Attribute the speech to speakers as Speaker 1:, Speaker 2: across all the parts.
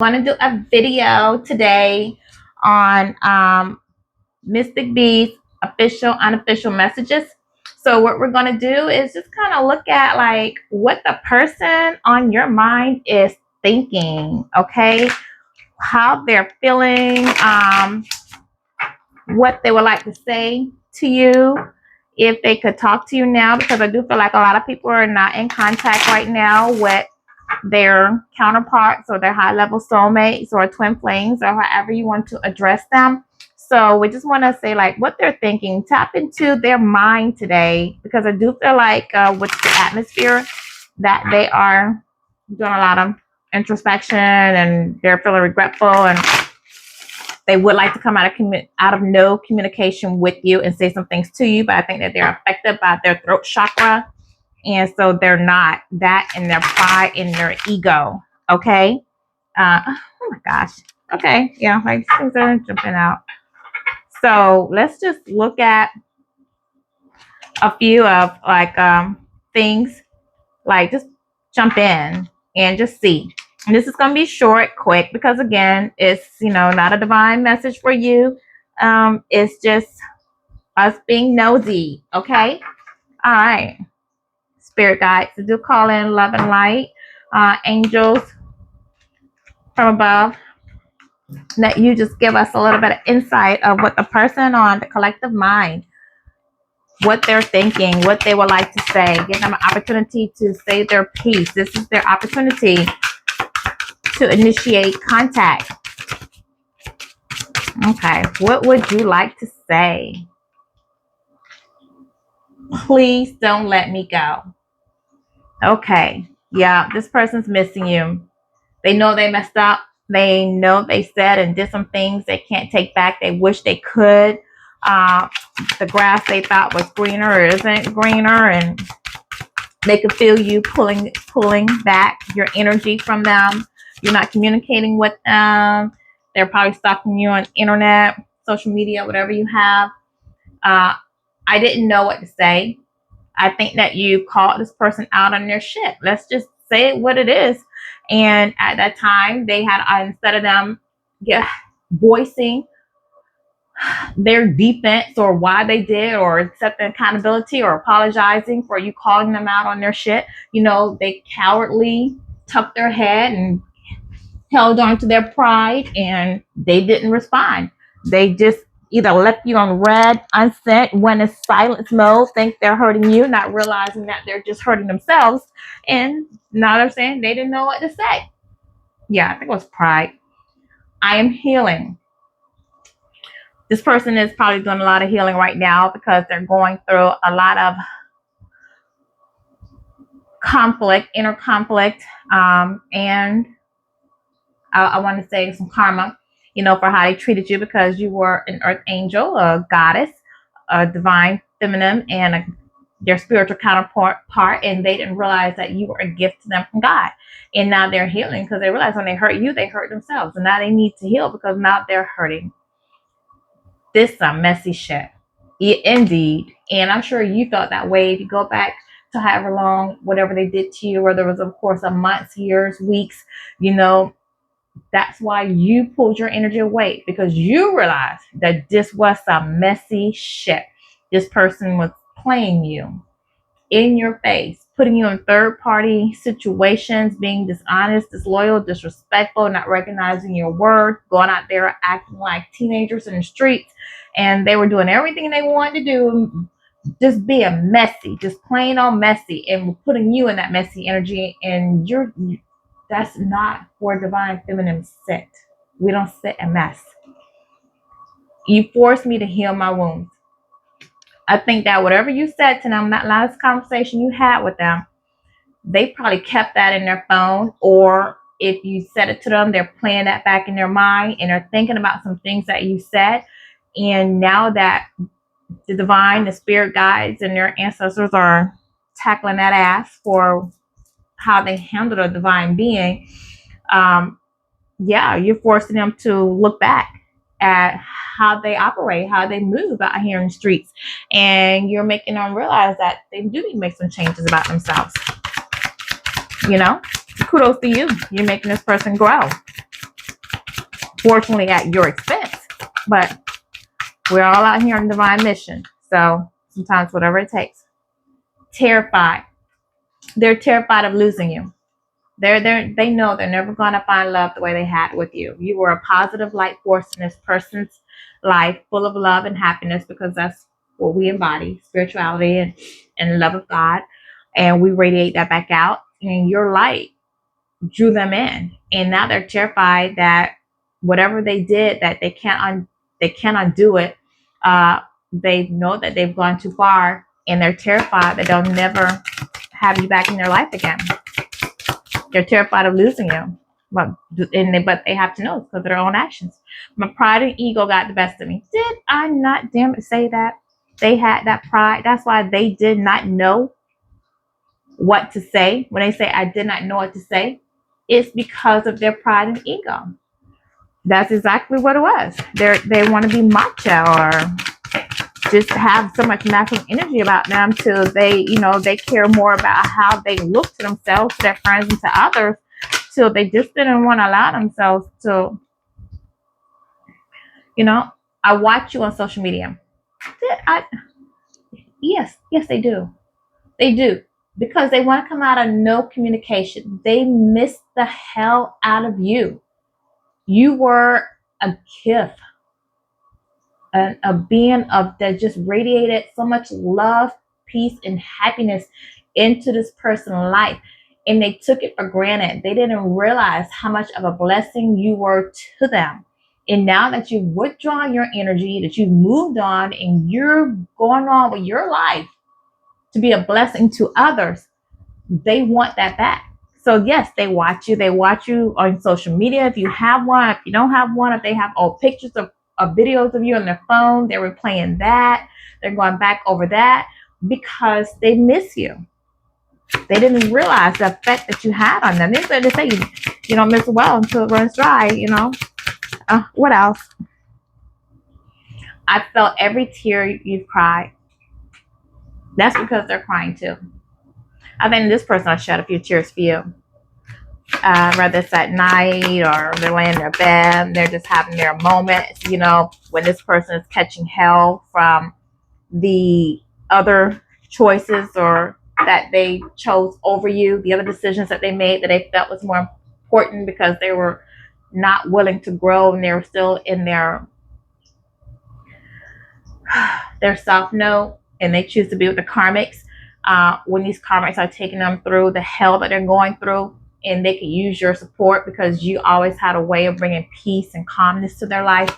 Speaker 1: I want to do a video today on Mystic Bees official, unofficial messages. So what we're going to do is just kind of look at like what the person on your mind is thinking, okay? How they're feeling, what they would like to say to you, if they could talk to you now, because I do feel like a lot of people are not in contact right now with their counterparts or their high level soulmates or twin flames or however you want to address them. So we just want to say like what they're thinking. Tap into their mind today, because I do feel like with the atmosphere that they are doing a lot of introspection and they're feeling regretful, and they would like to come out of no communication with you and say some things to you, but I think that they're affected by their throat chakra, and so they're not that in their pride and their ego. Okay. Oh my gosh. Okay. Yeah, like things are jumping out. So let's just look at a few of like things, like just jump in and just see. And this is going to be short, quick, because again, it's, not a divine message for you. It's just us being nosy. Okay. All right. Spirit guides, so do call in love and light, angels from above, that you just give us a little bit of insight of what the person on the collective mind, what they're thinking, what they would like to say. Give them an opportunity to say their piece. This is their opportunity to initiate contact. Okay, what would you like to say? Please don't let me go. Okay, yeah, this person's missing you. They know they messed up. They know they said and did some things they can't take back. They wish they could. The grass they thought was greener isn't greener, and they could feel you pulling back your energy from them. You're not communicating with them. They're probably stalking you on internet, social media, whatever you have. I didn't know what to say. I think that you called this person out on their shit. Let's just say what it is. And at that time, they had, instead of them voicing their defense or why they did, or accepting accountability or apologizing for you calling them out on their shit, they cowardly tucked their head and held on to their pride, and they didn't respond. They just either left you on red, unsent, went in silence mode, think they're hurting you, not realizing that they're just hurting themselves. And now they're saying they didn't know what to say. Yeah, I think it was pride. I am healing. This person is probably doing a lot of healing right now because they're going through a lot of conflict, inner conflict, and I want to say some karma, for how they treated you, because you were an earth angel, a goddess, a divine feminine, and their spiritual counterpart, and they didn't realize that you were a gift to them from God. And now they're healing because they realize when they hurt you, they hurt themselves. And now they need to heal because now they're hurting. This is some messy shit. Indeed. And I'm sure you felt that way. If you go back to however long, whatever they did to you, whether it was, of course, a months, years, weeks, that's why you pulled your energy away, because you realized that this was some messy shit. This person was playing you in your face, putting you in third-party situations, being dishonest, disloyal, disrespectful, not recognizing your worth, going out there acting like teenagers in the streets, and they were doing everything they wanted to do, just being messy, just plain old messy, and putting you in that messy energy, and that's not where divine feminine sit. We don't sit and mess. You forced me to heal my wounds. I think that whatever you said to them, that last conversation you had with them, they probably kept that in their phone, or if you said it to them, they're playing that back in their mind and they're thinking about some things that you said. And now that the divine, the spirit guides, and their ancestors are tackling that ass for how they handled a divine being, you're forcing them to look back at how they operate, how they move out here in the streets, and you're making them realize that they do need to make some changes about themselves. Kudos to you. You're making this person grow. unfortunately at your expense. But we're all out here on divine mission. So sometimes whatever it takes. Terrified. They're terrified of losing you. They know they're never gonna find love the way they had with you. You were a positive light force in this person's life, full of love and happiness, because that's what we embody, spirituality and love of God. And we radiate that back out. And your light drew them in. And now they're terrified that whatever they did, that they can't undo it. They know that they've gone too far, and they're terrified that they'll never have you back in their life again. They're terrified of losing you. But they have to know it's because of their own actions. My pride and ego got the best of me. Did I not, damn it, say that? They had that pride. That's why they did not know what to say. When they say I did not know what to say, it's because of their pride and ego. That's exactly what it was. They want to be macho or just have so much masculine energy about them till they care more about how they look to themselves, to their friends, and to others, till they just didn't want to allow themselves to, I watch you on social media. Yes, they do. They do. Because they want to come out of no communication. They miss the hell out of you. You were a gift. A being that just radiated so much love, peace, and happiness into this person's life. And they took it for granted. They didn't realize how much of a blessing you were to them. And now that you've withdrawn your energy, that you've moved on, and you're going on with your life to be a blessing to others, they want that back. So yes, they watch you. They watch you on social media. If you have one, if you don't have one, if they have old pictures of videos of you on their phone, they're replaying that. They're going back over that because they miss you. They didn't realize the effect that you had on them. They say you don't miss a well until it runs dry. What else? I felt every tear you've cried. That's because they're crying too. I think this person will shed a few tears for you. Whether it's at night or they're laying in their bed, they're just having their moments, when this person is catching hell from the other choices or that they chose over you, the other decisions that they made that they felt was more important because they were not willing to grow and they were still in their soft note, and they choose to be with the karmics. When these karmics are taking them through the hell that they're going through, and they can use your support because you always had a way of bringing peace and calmness to their life.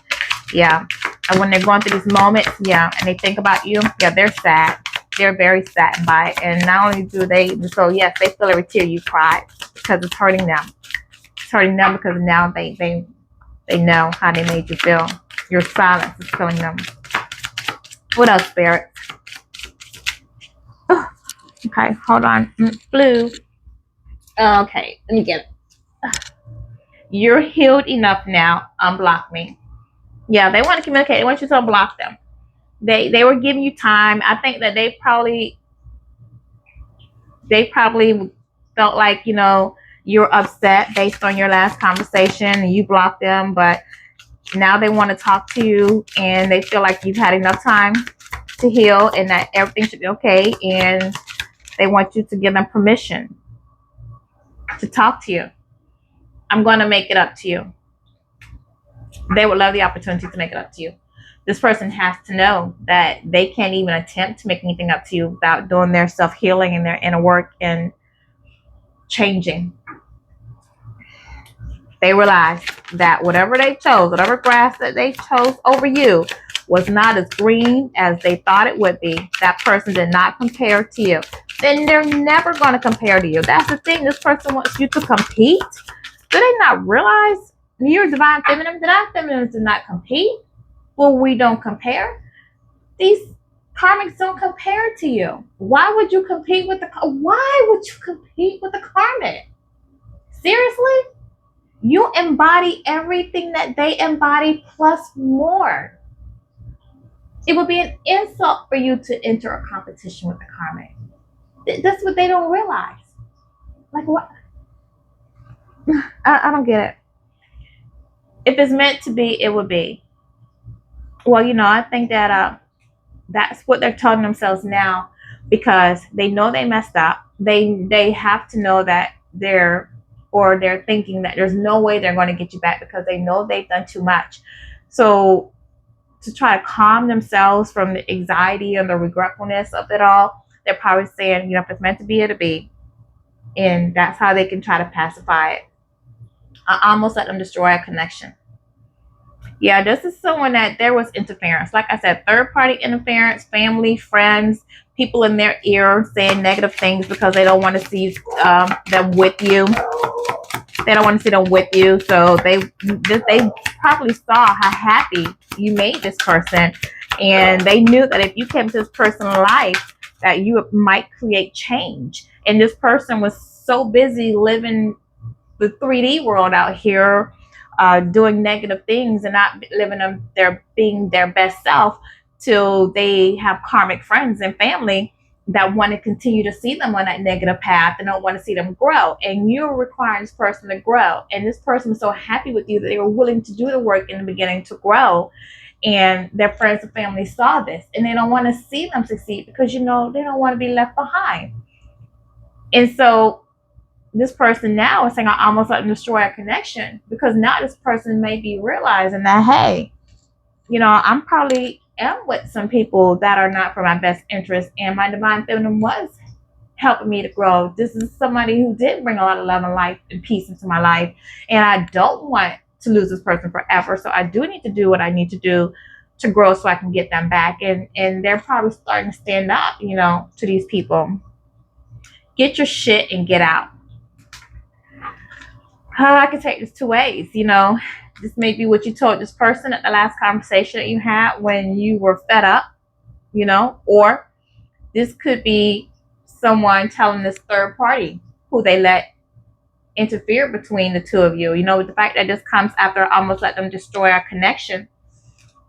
Speaker 1: Yeah. And when they're going through these moments, and they think about you, they're sad. They're very saddened by it. And not only do they, so yes, they feel every tear you cried because it's hurting them. It's hurting them because now they know how they made you feel. Your silence is killing them. What else, Spirit? Oh, okay, hold on. Blue. Okay, let me get it. You're healed enough now. Unblock me. Yeah, they want to communicate. They want you to unblock them. They were giving you time. I think that they probably felt like, you're upset based on your last conversation and you blocked them, but now they want to talk to you and they feel like you've had enough time to heal and that everything should be okay, and they want you to give them permission to talk to you. I'm going to make it up to you. They would love the opportunity to make it up to you. This person has to know that they can't even attempt to make anything up to you without doing their self-healing and their inner work and changing. They realize that whatever they chose, whatever grass that they chose over you was not as green as they thought it would be. That person did not compare to you. Then they're never going to compare to you. That's the thing. This person wants you to compete. Do they not realize you're divine feminine? Divine feminines do not compete. Well, we don't compare. These karmics don't compare to you. Why would you compete with the karmic? Seriously? You embody everything that they embody plus more. It would be an insult for you to enter a competition with the karmic. That's what they don't realize. Like what? I don't get it. If it's meant to be, it will be. Well, I think that that's what they're telling themselves now, because they know they messed up. They have to know that they're thinking that there's no way they're going to get you back, because they know they've done too much. So to try to calm themselves from the anxiety and the regretfulness of it all, they're probably saying, if it's meant to be, it'll be. And that's how they can try to pacify it. I almost let them destroy a connection. Yeah, this is someone that there was interference. Like I said, third party interference, family, friends, people in their ear saying negative things because they don't want to see them with you. They don't want to see them with you. So they probably saw how happy you made this person. And they knew that if you came to this person's life, that you might create change. And this person was so busy living the 3D world out here, doing negative things and not living them, being their best self, till they have karmic friends and family that want to continue to see them on that negative path and don't want to see them grow. And you're requiring this person to grow. And this person was so happy with you that they were willing to do the work in the beginning to grow. And their friends and family saw this, and they don't want to see them succeed because, they don't want to be left behind. And so this person now is saying, I almost let them destroy a connection, because now this person may be realizing that, hey, I'm probably am with some people that are not for my best interest, and my divine feminine was helping me to grow. This is somebody who did bring a lot of love and life and peace into my life, and I don't want to lose this person forever. So I do need to do what I need to do to grow so I can get them back. And they're probably starting to stand up, to these people. Get your shit and get out. I can take this two ways. This may be what you told this person at the last conversation that you had when you were fed up, or this could be someone telling this third party who they let interfere between the two of you. With the fact that this comes after almost let them destroy our connection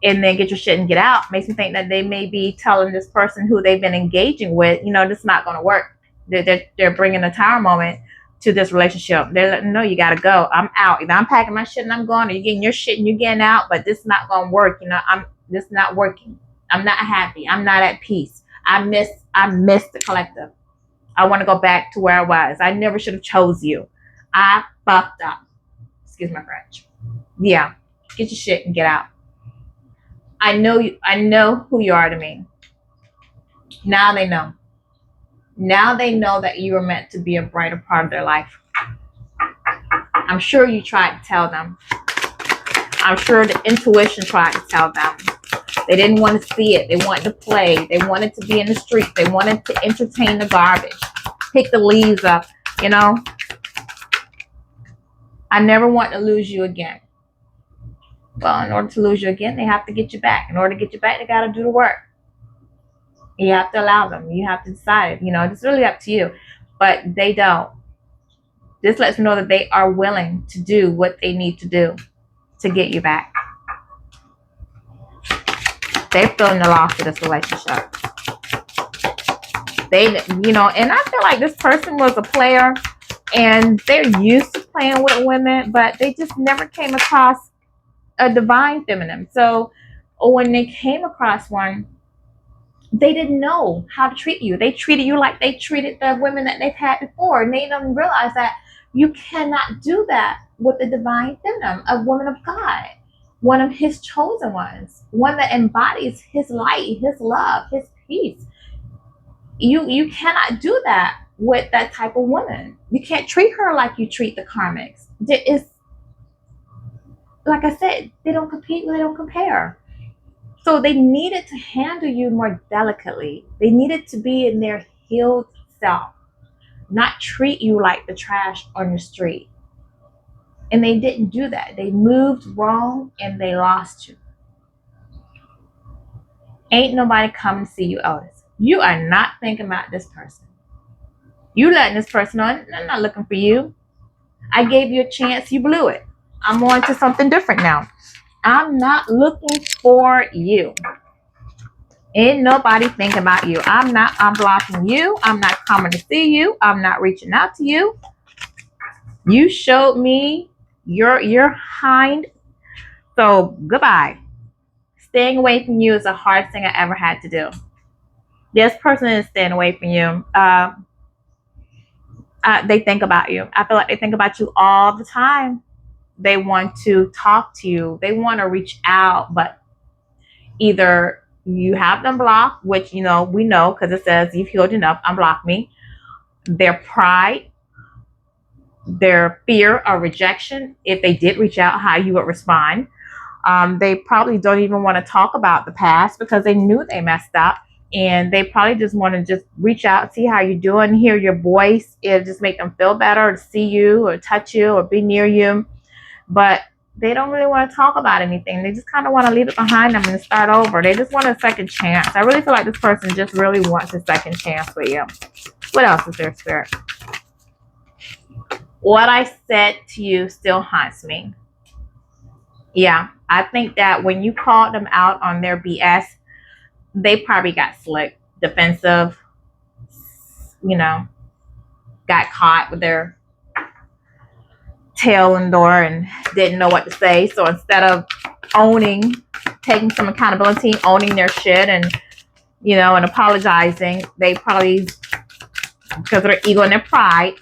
Speaker 1: and then get your shit and get out, makes me think that they may be telling this person who they've been engaging with, this is not going to work. They're bringing a tower moment to this relationship. They're letting them know, you got to go. I'm out. Either I'm packing my shit and I'm going, or you're getting your shit and you're getting out, but this is not going to work. This is not working. I'm not happy. I'm not at peace. I miss the collective. I want to go back to where I was. I never should have chose you. I fucked up. Excuse my French. Yeah. Get your shit and get out. I know who you are to me. Now they know. Now they know that you were meant to be a brighter part of their life. I'm sure you tried to tell them. I'm sure the intuition tried to tell them. They didn't want to see it. They wanted to play. They wanted to be in the street. They wanted to entertain the garbage. Pick the leaves up, I never want to lose you again. Well, in order to lose you again, they have to get you back. In order to get you back, they got to do the work. You have to allow them. You have to decide. It's really up to you. But they don't. This lets me know that they are willing to do what they need to do to get you back. They're feeling the loss of this relationship. And I feel like this person was a player and they're used to playing with women, but they just never came across a divine feminine. So when they came across one, they didn't know how to treat you. They treated you like they treated the women that they've had before. And they don't realize that you cannot do that with the divine feminine, a woman of God, one of his chosen ones, one that embodies his light, his love, his peace. You cannot do that with that type of woman. You can't treat her like you treat the karmics. It's, like I said, they don't compete, they don't compare. So they needed to handle you more delicately. They needed to be in their healed self, not treat you like the trash on the street. And they didn't do that. They moved wrong and they lost you. Ain't nobody coming to see you, Otis. You are not thinking about this person. You letting this person know, I'm not looking for you. I gave you a chance, you blew it. I'm on to something different now. I'm not looking for you. Ain't nobody thinking about you. I'm blocking you. I'm not coming to see you. I'm not reaching out to you. You showed me your hind So goodbye. Staying away from you is the hardest thing I ever had to do. This person is staying away from you. They think about you. I feel like they think about you all the time. They want to talk to you. They want to reach out, but either you have them blocked, which we know because it says you've healed enough, unblock me. Their pride, their fear of rejection, if they did reach out, how you would respond. They probably don't even want to talk about the past because they knew they messed up, and they probably just want to just reach out, see how you're doing, hear your voice. It'll just make them feel better to see you or touch you or be near you. But they don't really want to talk about anything. They just kind of want to leave it behind them and start over. They just want a second chance. I really feel like this person just really wants a second chance with you. What else is there, Spirit? What I said to you still haunts me. Yeah, I think that when you called them out on their BS, they probably got slick, defensive, got caught with their tail in the door and didn't know what to say. So instead of taking some accountability, owning their shit and apologizing, they probably, because of their ego and their pride,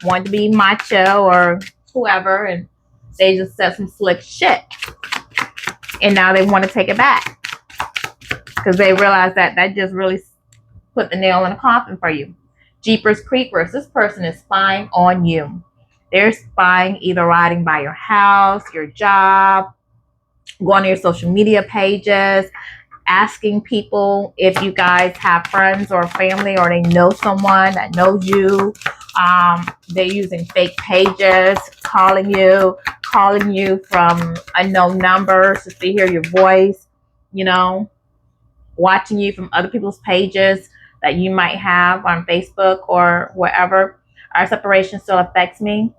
Speaker 1: wanted to be macho or whoever, and they just said some slick shit. And now they want to take it back because they realize that just really put the nail in the coffin for you. Jeepers creepers, this person is spying on you. They're spying, either riding by your house, your job, going to your social media pages, asking people if you guys have friends or family or they know someone that knows you. They're using fake pages, calling you from unknown numbers just to hear your voice, watching you from other people's pages that you might have on Facebook or wherever. Our separation still affects me.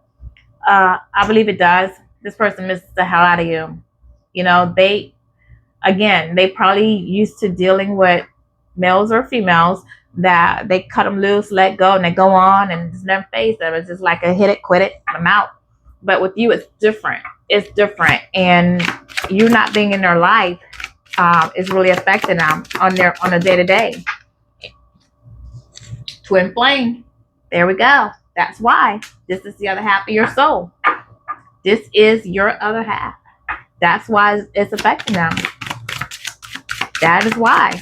Speaker 1: I believe it does. This person misses the hell out of you. They probably used to dealing with males or females that they cut them loose, let go, and they go on and just never face them. It's just like a hit it, quit it, I'm out. But with you, it's different. It's different. And you not being in their life is really affecting them on a day-to-day. Twin flame. There we go. That's why. This is the other half of your soul. This is your other half. That's why it's affecting them. That is why.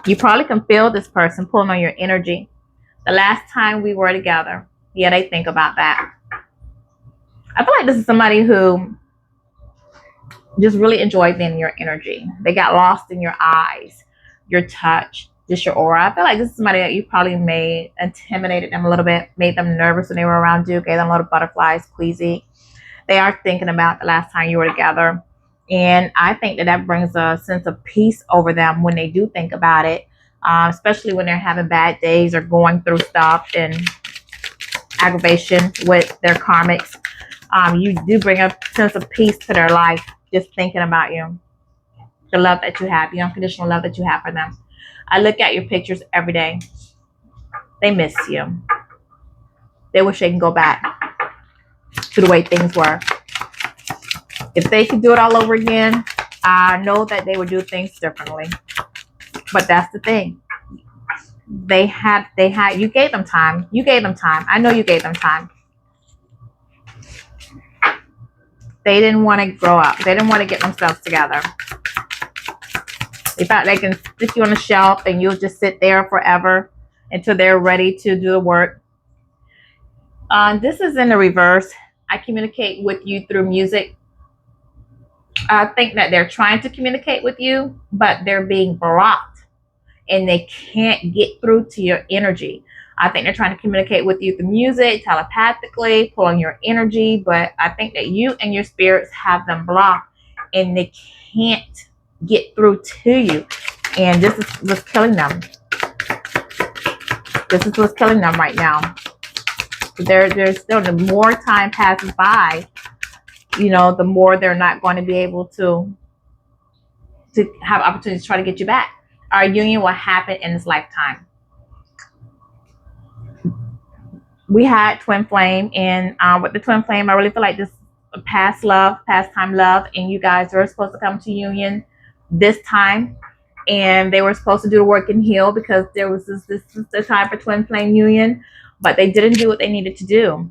Speaker 1: You probably can feel this person pulling on your energy. The last time we were together. Yeah, they think about that. I feel like this is somebody who just really enjoyed being in your energy. They got lost in your eyes, your touch, just your aura. I feel like this is somebody that you probably intimidated them a little bit, made them nervous when they were around you, gave them a little butterflies, queasy. They are thinking about the last time you were together. And I think that brings a sense of peace over them when they do think about it, especially when they're having bad days or going through stuff and aggravation with their karmics. You do bring a sense of peace to their life just thinking about you. The love that you have, the unconditional love that you have for them. I look at your pictures every day. They miss you. They wish they can go back to the way things were. If they could do it all over again, I know that they would do things differently. But that's the thing. You gave them time. I know you gave them time. They didn't want to grow up. They didn't want to get themselves together. They thought they can stick you on a shelf and you'll just sit there forever until they're ready to do the work. This is in the reverse. I communicate with you through music. I think that they're trying to communicate with you, but they're being blocked and they can't get through to your energy. I think they're trying to communicate with you through music, telepathically, pulling your energy, but I think that you and your spirits have them blocked and they can't get through to you. And this is what's killing them. This is what's killing them right now. There's still, the more time passes by, the more they're not going to be able to have opportunities to try to get you back. Our union will happen in this lifetime. We had twin flame, and with the twin flame, I really feel like this a past love, past time love, and you guys were supposed to come to union this time, and they were supposed to do the work and heal because there was this is the time for twin flame union, but they didn't do what they needed to do.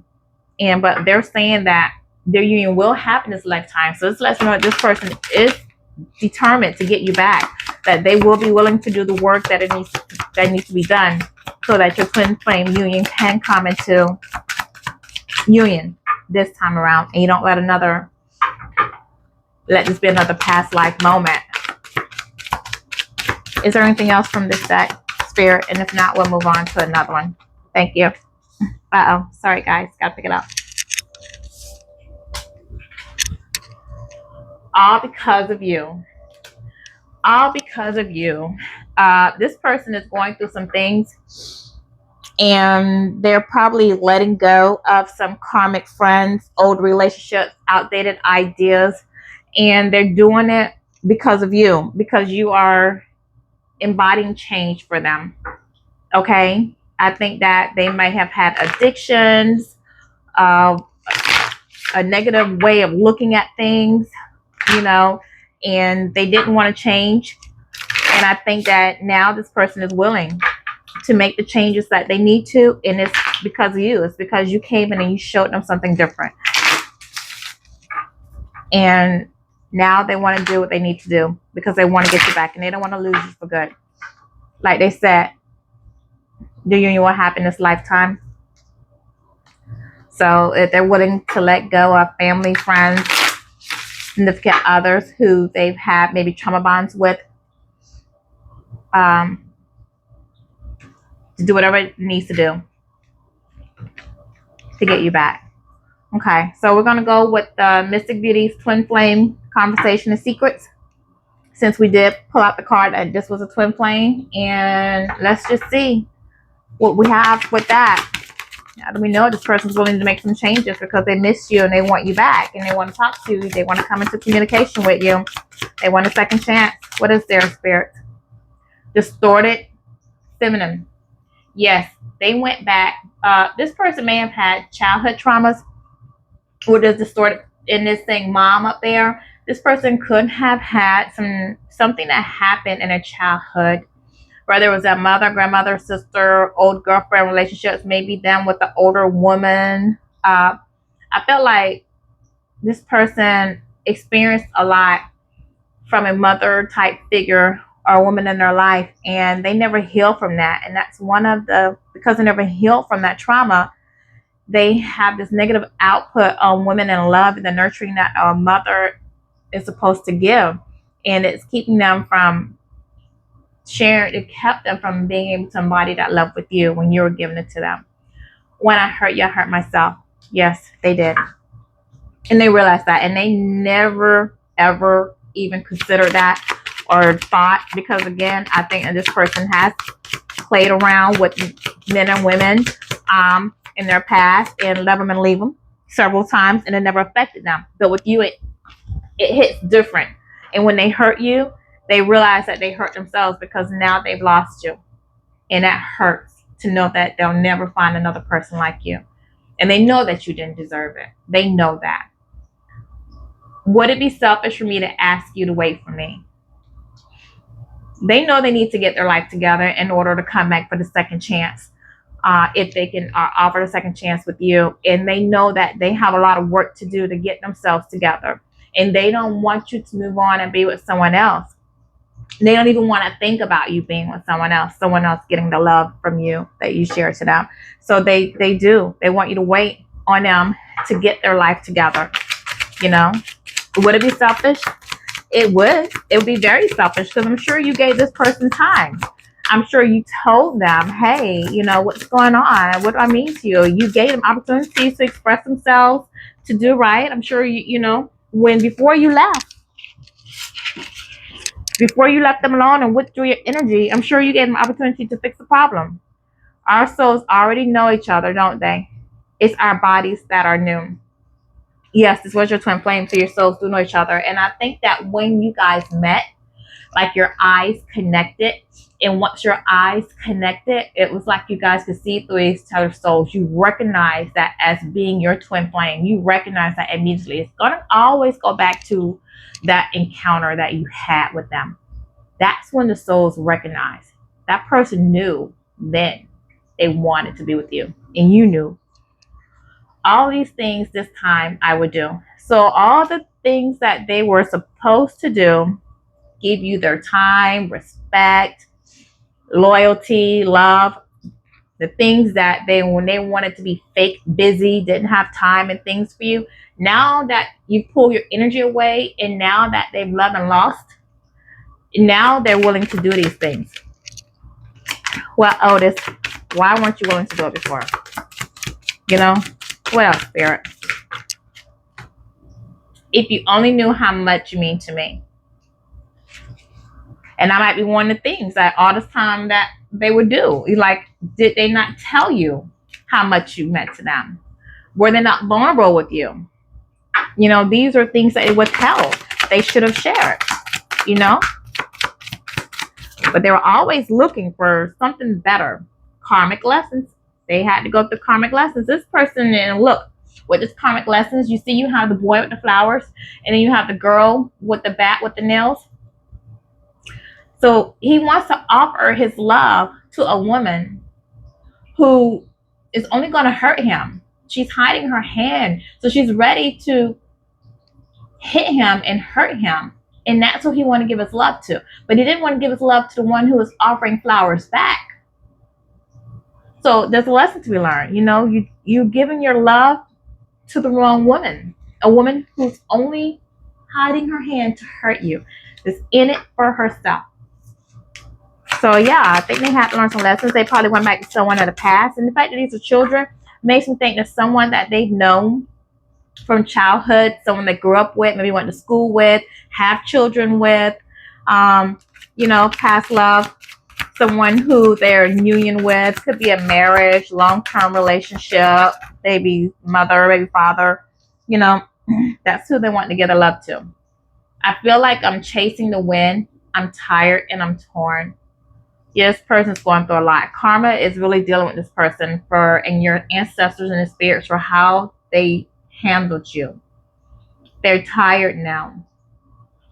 Speaker 1: And but they're saying that their union will happen this lifetime. So this lets me know that this person is determined to get you back, that they will be willing to do the work that needs to be done so that your twin flame union can come into union this time around, and you don't let this be another past life moment. Is there anything else from this deck, Spirit? And if not, we'll move on to another one. Thank you. Sorry guys, gotta pick it up. All because of you. All because of you. This person is going through some things, and they're probably letting go of some karmic friends, old relationships, outdated ideas, and they're doing it because of you, because you are embodying change for them. Okay? I think that they might have had addictions, a negative way of looking at things, you know, and they didn't want to change. And I think that now this person is willing to make the changes that they need to, and it's because of you. It's because you came in and you showed them something different. And now they want to do what they need to do because they want to get you back, and they don't want to lose you for good. Like they said, the union will happen this lifetime. So if they're willing to let go of family, friends, significant others who they've had maybe trauma bonds with, to do whatever it needs to do to get you back. Okay, so we're going to go with the Mystic Beauty's Twin Flame Conversation and Secrets. Since we did pull out the card that this was a twin flame, and let's just see what we have with that. Now that we know this person's willing to make some changes because they miss you and they want you back, and they want to talk to you, they want to come into communication with you, they want a second chance. What is their spirit? Distorted feminine. Yes, they went back. This person may have had childhood traumas. What is distorted in this thing, mom up there? This person could have had something that happened in their childhood, whether it was their mother, grandmother, sister, old girlfriend relationships, maybe them with the older woman. I felt like this person experienced a lot from a mother type figure or a woman in their life, and they never healed from that. And that's because they never healed from that trauma, they have this negative output on women in love and the nurturing that a mother is supposed to give. And it's keeping them from sharing. It kept them from being able to embody that love with you when you were giving it to them. When I hurt you, I hurt myself. Yes, they did. And they realized that, and they never ever even considered that or thought, because again, I think that this person has played around with men and women in their past and love them and leave them several times, and it never affected them. But with you, it hits different. And when they hurt you, they realize that they hurt themselves because now they've lost you. And that hurts to know that they'll never find another person like you. And they know that you didn't deserve it. They know that. Would it be selfish for me to ask you to wait for me? They know they need to get their life together in order to come back for the second chance. If they can offer the second chance with you. And they know that they have a lot of work to do to get themselves together. And they don't want you to move on and be with someone else. They don't even want to think about you being with someone else getting the love from you that you share to them. So they do. They want you to wait on them to get their life together. You know, would it be selfish? It would. It would be very selfish, because I'm sure you gave this person time. I'm sure you told them, hey, you know, what's going on? What do I mean to you? You gave them opportunities to express themselves, to do right. I'm sure you know, before you left them alone and withdrew your energy, I'm sure you gave them opportunity to fix the problem. Our souls already know each other, don't they? It's our bodies that are new. Yes, this was your twin flame, so your souls do know each other. And I think that when you guys met, like your eyes connected. And once your eyes connected, it was like you guys could see through each other's souls. You recognize that as being your twin flame. You recognize that immediately. It's going to always go back to that encounter that you had with them. That's when the souls recognize. That person knew then they wanted to be with you. And you knew. All these things this time I would do. So all the things that they were supposed to do, give you their time, respect, loyalty, love, the things that when they wanted to be fake busy, didn't have time and things for you. Now that you pull your energy away and now that they've loved and lost, now they're willing to do these things. Well, Otis, why weren't you willing to do it before? You know? What else, Spirit? If you only knew how much you mean to me. And that might be one of the things that all this time that they would do. Like, did they not tell you how much you meant to them? Were they not vulnerable with you? You know, these are things that they withheld. They should have shared, you know? But they were always looking for something better. Karmic lessons. They had to go through karmic lessons. This person, and look, with this karmic lessons, you see you have the boy with the flowers, and then you have the girl with the bat with the nails. So he wants to offer his love to a woman who is only going to hurt him. She's hiding her hand. So she's ready to hit him and hurt him. And that's who he wanted to give his love to. But he didn't want to give his love to the one who was offering flowers back. So there's a lesson to be learned. You know, you're giving your love to the wrong woman. A woman who's only hiding her hand to hurt you. Is in it for herself. So yeah, I think they had to learn some lessons. They probably went back to someone of the past. And the fact that these are children makes me think that someone that they've known from childhood, someone they grew up with, maybe went to school with, have children with, you know, past love. Someone who they're in union with, could be a marriage, long-term relationship, maybe mother, maybe father, you know, that's who they want to give a love to. I feel like I'm chasing the wind. I'm tired and I'm torn. Yeah, this person's going through a lot. Karma is really dealing with this person and your ancestors and the spirits for how they handled you. They're tired now.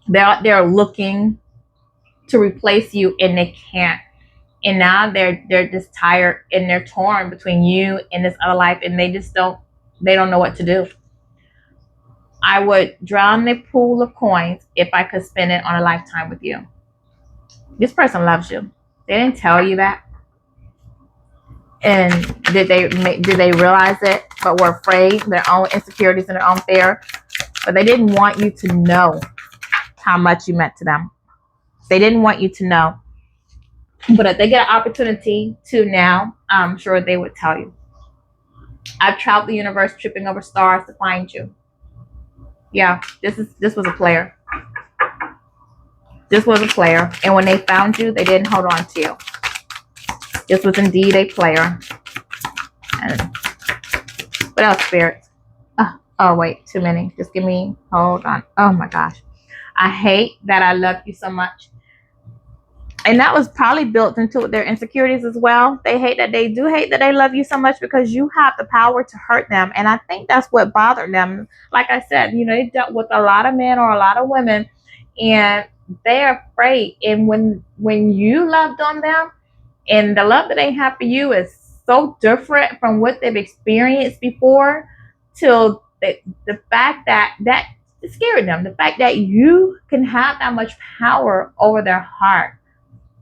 Speaker 1: They're looking to replace you and they can't. And now they're just tired and they're torn between you and this other life, and they don't know what to do. I would drown the pool of coins if I could spend it on a lifetime with you. This person loves you. They didn't tell you that. And did they realize it, but were afraid, their own insecurities and their own fear? But they didn't want you to know how much you meant to them. They didn't want you to know. But if they get an opportunity to now, I'm sure they would tell you. I've traveled the universe tripping over stars to find you. Yeah, this was a player. This was a player. And when they found you, they didn't hold on to you. This was indeed a player. And what else, spirits? Oh, wait, too many. Just give me, hold on. Oh my gosh. I hate that I love you so much. And that was probably built into their insecurities as well. They hate that they love you so much because you have the power to hurt them. And I think that's what bothered them. Like I said, you know, they dealt with a lot of men or a lot of women, and they're afraid. And when you loved on them, and the love that they have for you is so different from what they've experienced before, till the fact that it scared them. The fact that you can have that much power over their heart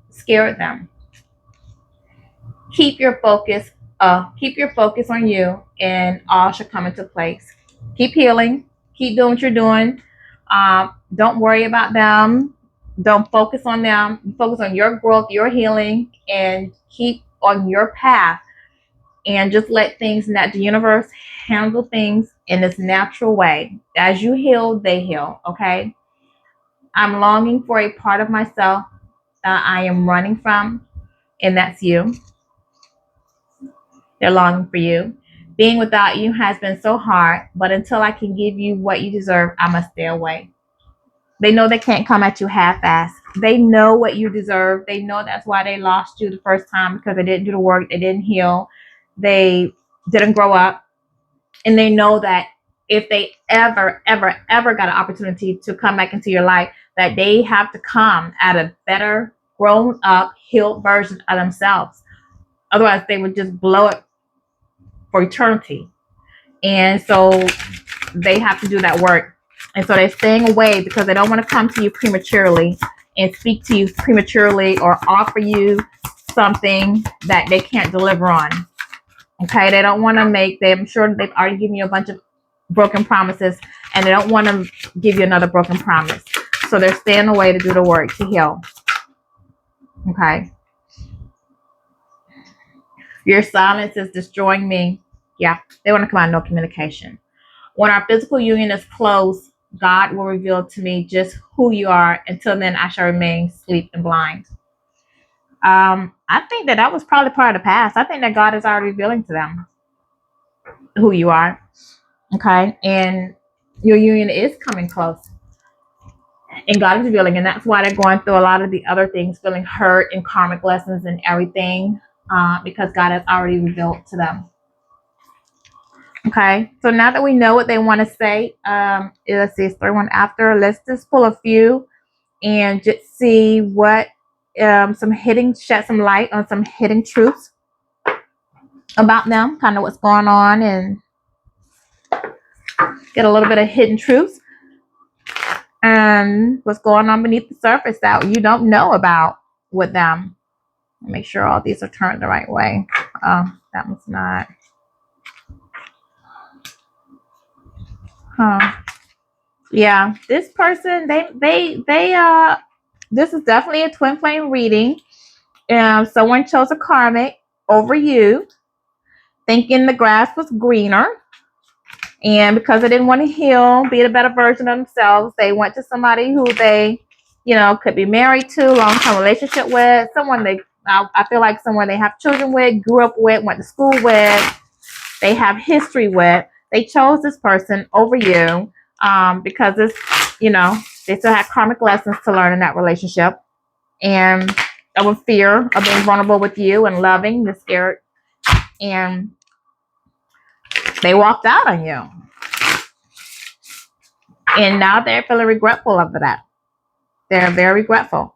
Speaker 1: scared them. Keep your focus on you, and all should come into place. Keep healing. Keep doing what you're doing. Don't worry about them. Don't focus on them. Focus on your growth, your healing, and keep on your path. And just let things, that the universe handle things in its natural way. As you heal, they heal. Okay. I'm longing for a part of myself that I am running from, and that's you. They're longing for you. Being without you has been so hard, but until I can give you what you deserve, I must stay away. They know they can't come at you half-assed. They know what you deserve. They know that's why they lost you the first time, because they didn't do the work. They didn't heal. They didn't grow up. And they know that if they ever, ever, ever got an opportunity to come back into your life, that they have to come at a better, grown up, healed version of themselves. Otherwise, they would just blow it for eternity. And so they have to do that work. And so they're staying away because they don't want to come to you prematurely and speak to you prematurely or offer you something that they can't deliver on. Okay, they don't want to I'm sure they've already given you a bunch of broken promises, and they don't want to give you another broken promise. So they're staying away to do the work to heal. Okay. Your silence is destroying me. Yeah, they want to come out of no communication. When our physical union is closed, God will reveal to me just who you are. Until then, I shall remain asleep and blind. I think that was probably part of the past. I think that God is already revealing to them who you are. Okay, and your union is coming close. And God is revealing, and that's why they're going through a lot of the other things, feeling hurt and karmic lessons and everything, because God has already revealed to them. Okay, so now that we know what they want to say, let's see, it's 31 after. Let's just pull a few and just see what shed some light on some hidden truths about them, kind of what's going on, and get a little bit of hidden truths and what's going on beneath the surface that you don't know about with them. Make sure all these are turned the right way. That one's not. Yeah, this person, this is definitely a twin flame reading. Someone chose a karmic over you, thinking the grass was greener. And because they didn't want to heal, be a better version of themselves, they went to somebody who they, could be married to, long-term relationship with, I feel like someone they have children with, grew up with, went to school with, they have history with. They chose this person over you because they still had karmic lessons to learn in that relationship, and of fear of being vulnerable with you and loving, they're scared, and they walked out on you. And now they're feeling regretful of that. They're very regretful.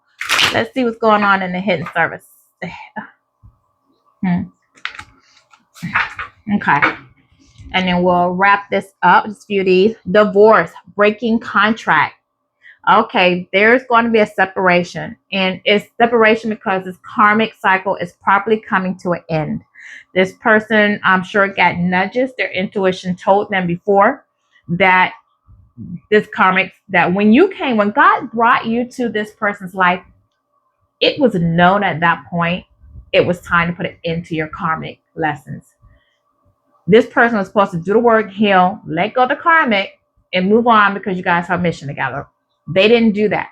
Speaker 1: Let's see what's going on in the hidden service. Okay. And then we'll wrap this up. Just view these. Divorce, breaking contract. Okay, there's going to be a separation. And it's separation because this karmic cycle is probably coming to an end. This person, I'm sure, got nudges. Their intuition told them before that when God brought you to this person's life, it was known at that point it was time to put an end to your karmic lessons. This person was supposed to do the work, heal, let go of the karmic, and move on because you guys have a mission together. They didn't do that.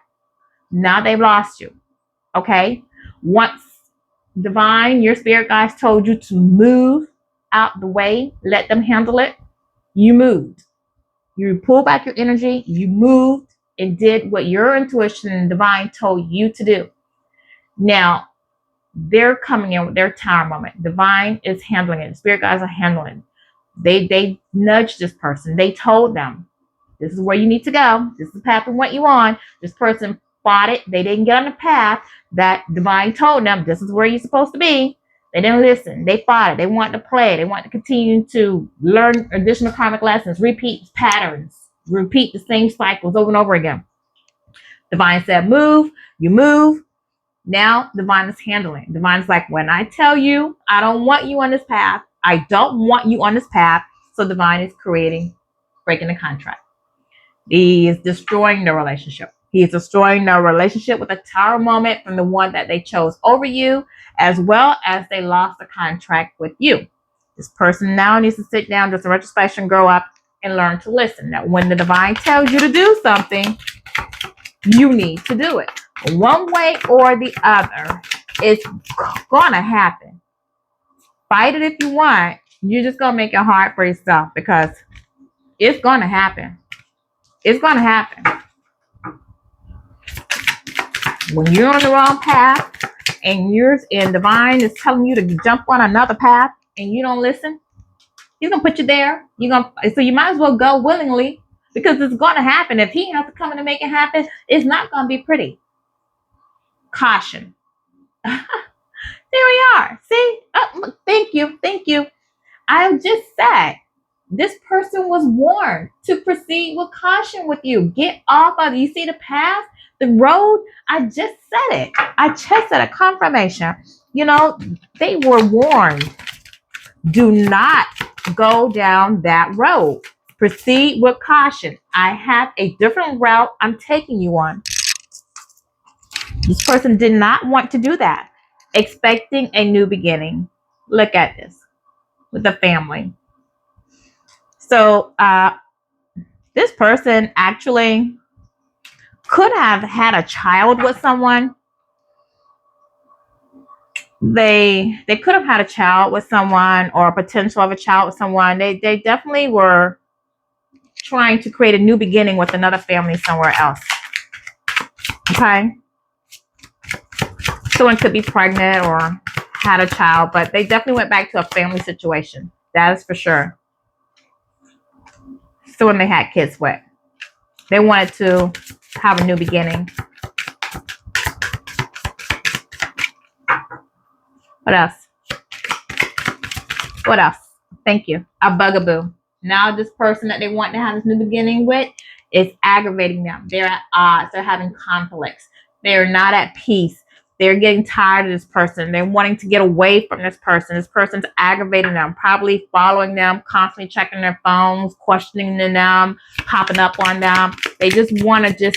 Speaker 1: Now they've lost you. Okay? Once divine, your spirit guides told you to move out the way, let them handle it, you moved. You pulled back your energy, you moved and did what your intuition and divine told you to do. Now, they're coming in with their tower moment. Divine is handling it. Spirit guides are handling it. They nudged this person. They told them, this is where you need to go. This is the path we want you on. This person fought it. They didn't get on the path that divine told them, this is where you're supposed to be. They didn't listen. They fought it. They wanted to play. They wanted to continue to learn additional karmic lessons, repeat patterns, repeat the same cycles over and over again. Divine said, move. You move. Now divine is handling. Divine's like, when I tell you, I don't want you on this path. I don't want you on this path. So divine is breaking the contract. He is destroying the relationship. He is destroying the relationship with a tower moment from the one that they chose over you, as well as they lost the contract with you. This person now needs to sit down, do some retrospection, grow up, and learn to listen. That when the divine tells you to do something, you need to do it. One way or the other, it's going to happen. Fight it if you want. You're just going to make it hard for yourself because it's going to happen. It's going to happen. When you're on the wrong path and yours and divine is telling you to jump on another path and you don't listen, he's gonna put you there. So you might as well go willingly, because it's gonna happen. If he has to come in and make it happen, it's not gonna be pretty. Caution. There we are. See? Oh, thank you. I just said this person was warned to proceed with caution with you. Get off of, you see the path, the road. I just said it. I just said a confirmation. They were warned. Do not go down that road. Proceed with caution. I have a different route I'm taking you on. This person did not want to do that. Expecting a new beginning. Look at this with the family. So this person actually could have had a child with someone. They could have had a child with someone, or a potential of a child with someone. They definitely were trying to create a new beginning with another family somewhere else. Okay? Someone could be pregnant or had a child, but they definitely went back to a family situation. That is for sure. Someone they had kids with. They wanted to have a new beginning. What else? What else? Thank you. A bugaboo. Now this person that they want to have this new beginning with is aggravating them. They're at odds. They're having conflicts. They're not at peace. They're getting tired of this person. They're wanting to get away from this person. This person's aggravating them, probably following them, constantly checking their phones, questioning them, popping up on them. They just want to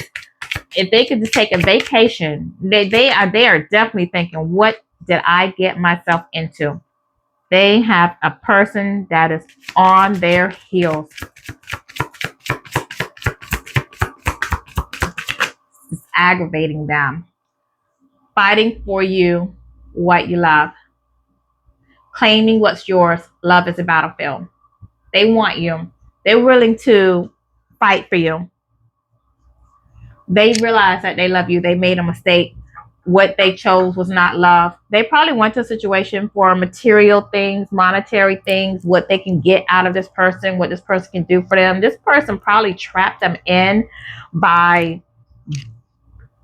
Speaker 1: if they could just take a vacation, they are definitely thinking, what did I get myself into? They have a person that is on their heels. It's aggravating them. Fighting for you what you love. Claiming what's yours. Love is a battlefield. They want you. They're willing to fight for you. They realize that they love you. They made a mistake. What they chose was not love. They probably went to a situation for material things, monetary things, what they can get out of this person, what this person can do for them. This person probably trapped them in by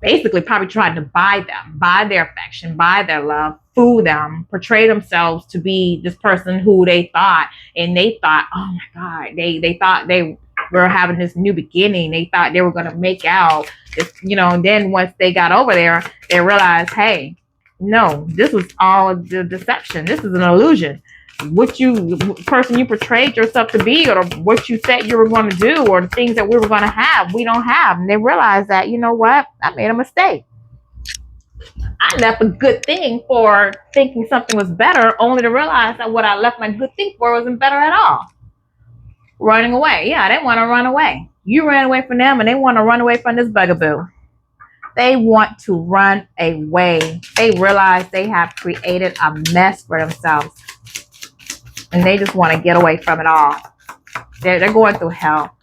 Speaker 1: basically probably trying to buy them, buy their affection, buy their love, fool them, portray themselves to be this person who they thought, and they thought, oh my God, they thought they were having this new beginning. They thought they were going to make out, and then once they got over there, they realized, hey, no, this was all the deception. This is an illusion. What person you portrayed yourself to be, or what you said you were going to do, or the things that we were going to have, we don't have. And they realized that, you know what, I made a mistake. I left a good thing for thinking something was better, only to realize that what I left my good thing for wasn't better at all. Running away. Yeah, they want to run away. You ran away from them, and they want to run away from this bugaboo. They want to run away. They realize they have created a mess for themselves, and they just want to get away from it all. They're going through hell.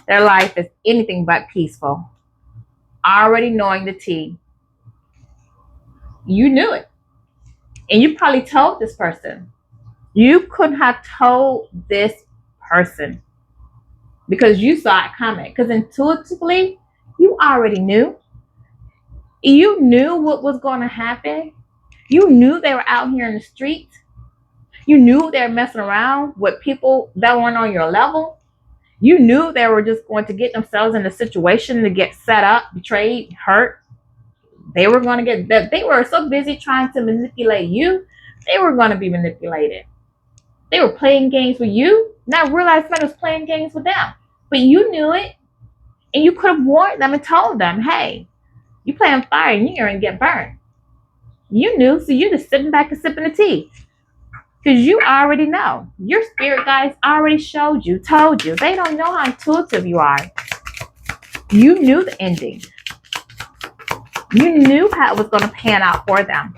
Speaker 1: Their life is anything but peaceful. Already knowing the tea. You knew it. And you probably told this person. You couldn't have told this person because you saw it coming. Because intuitively, you already knew. You knew what was going to happen. You knew they were out here in the streets. You knew they were messing around with people that weren't on your level. You knew they were just going to get themselves in a situation to get set up, betrayed, hurt. They were going to get that. They were so busy trying to manipulate you. They were going to be manipulated. They were playing games with you. Not realizing that was playing games with them. But you knew it. And you could have warned them and told them, hey, you play on fire and you're going to get burned. You knew, so you're just sitting back and sipping the tea. Because you already know. Your spirit guides already showed you, told you. They don't know how intuitive you are. You knew the ending. You knew how it was going to pan out for them.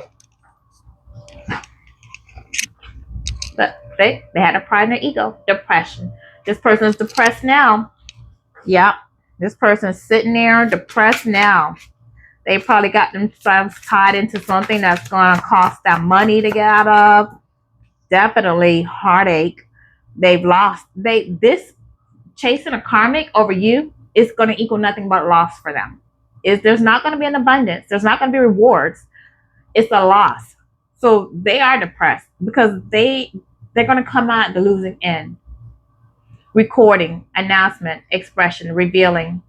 Speaker 1: But they had a pride in their ego. Depression. This person is depressed now. Yep. This person is sitting there depressed now. They probably got themselves tied into something that's going to cost them money to get out of. Definitely heartache. They've lost. This chasing a karmic over you is going to equal nothing but loss for them. There's not going to be an abundance. There's not going to be rewards. It's a loss. So they are depressed because they're going to come out the losing end. Recording, announcement, expression, revealing.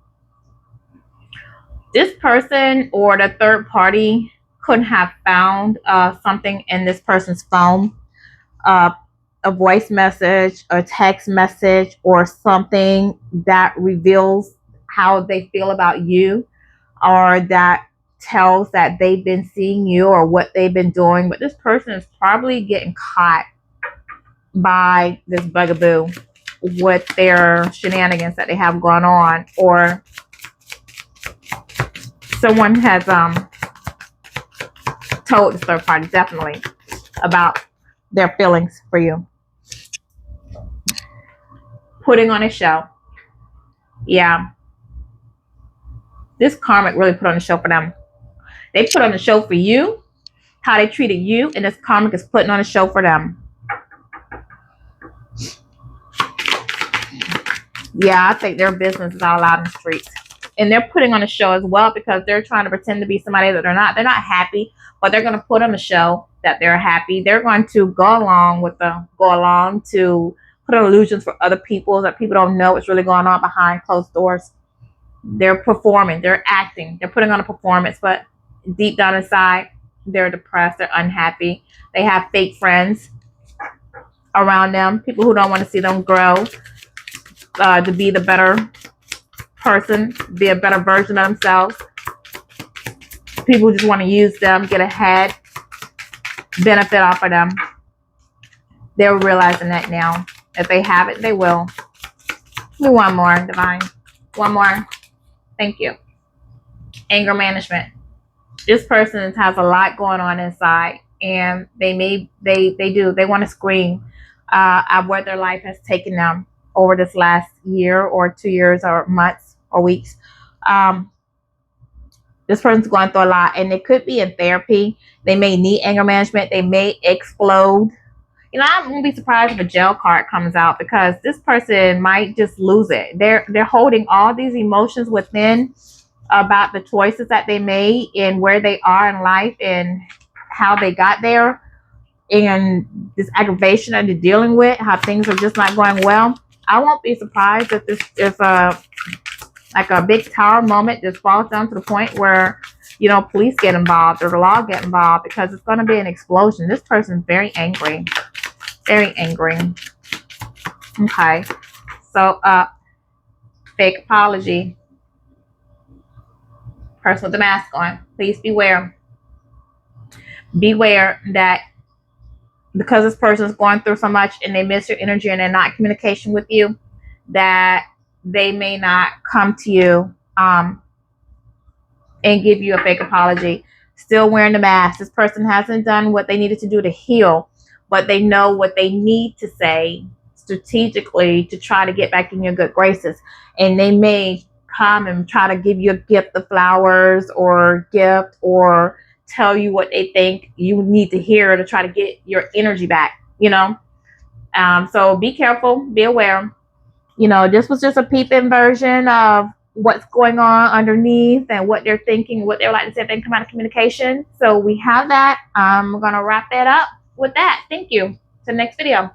Speaker 1: This person or the third party couldn't have found something in this person's phone, a voice message, a text message, or something that reveals how they feel about you, or that tells that they've been seeing you or what they've been doing. But this person is probably getting caught by this bugaboo with their shenanigans that they have going on, or someone has told the third party definitely about their feelings for you. Putting on a show. Yeah. This karmic really put on a show for them. They put on a show for you, how they treated you, and this karmic is putting on a show for them. Yeah, I think their business is all out in the streets. And they're putting on a show as well because they're trying to pretend to be somebody that they're not. They're not happy, but they're going to put on a show that they're happy. They're going to go along to put on illusions for other people that people don't know what's really going on behind closed doors. They're performing, they're acting, they're putting on a performance, but deep down inside, they're depressed, they're unhappy. They have fake friends around them, people who don't want to see them grow, to be the better person, be a better version of themselves. People who just want to use them, get ahead, benefit off of them. They're realizing that now. If they have it, they will. Give me one more, Divine. One more. Thank you. Anger management. This person has a lot going on inside, and they want to scream at what their life has taken them over this last year or 2 years or months or weeks. This person's going through a lot, and they could be in therapy. They may need anger management. They may explode. I won't be surprised if a jail card comes out, because this person might just lose it. They're holding all these emotions within about the choices that they made and where they are in life and how they got there, and this aggravation that they're dealing with, how things are just not going well. I won't be surprised if this is a big tower moment just falls down to the point where police get involved or the law get involved, because it's going to be an explosion. This person's very angry. Very angry. Okay. So, fake apology. Person with the mask on. Please beware. Beware that because this person is going through so much and they miss your energy and they're not in communication with you, that they may not come to you and give you a fake apology. Still wearing the mask. This person hasn't done what they needed to do to heal, but they know what they need to say strategically to try to get back in your good graces. And they may come and try to give you a gift of flowers or gift, or tell you what they think you need to hear to try to get your energy back, So be careful, be aware. This was just a peep-in version of what's going on underneath and what they're thinking, what they're like to say if they come out of communication. So we have that. I'm going to wrap that up with that. Thank you. To the next video.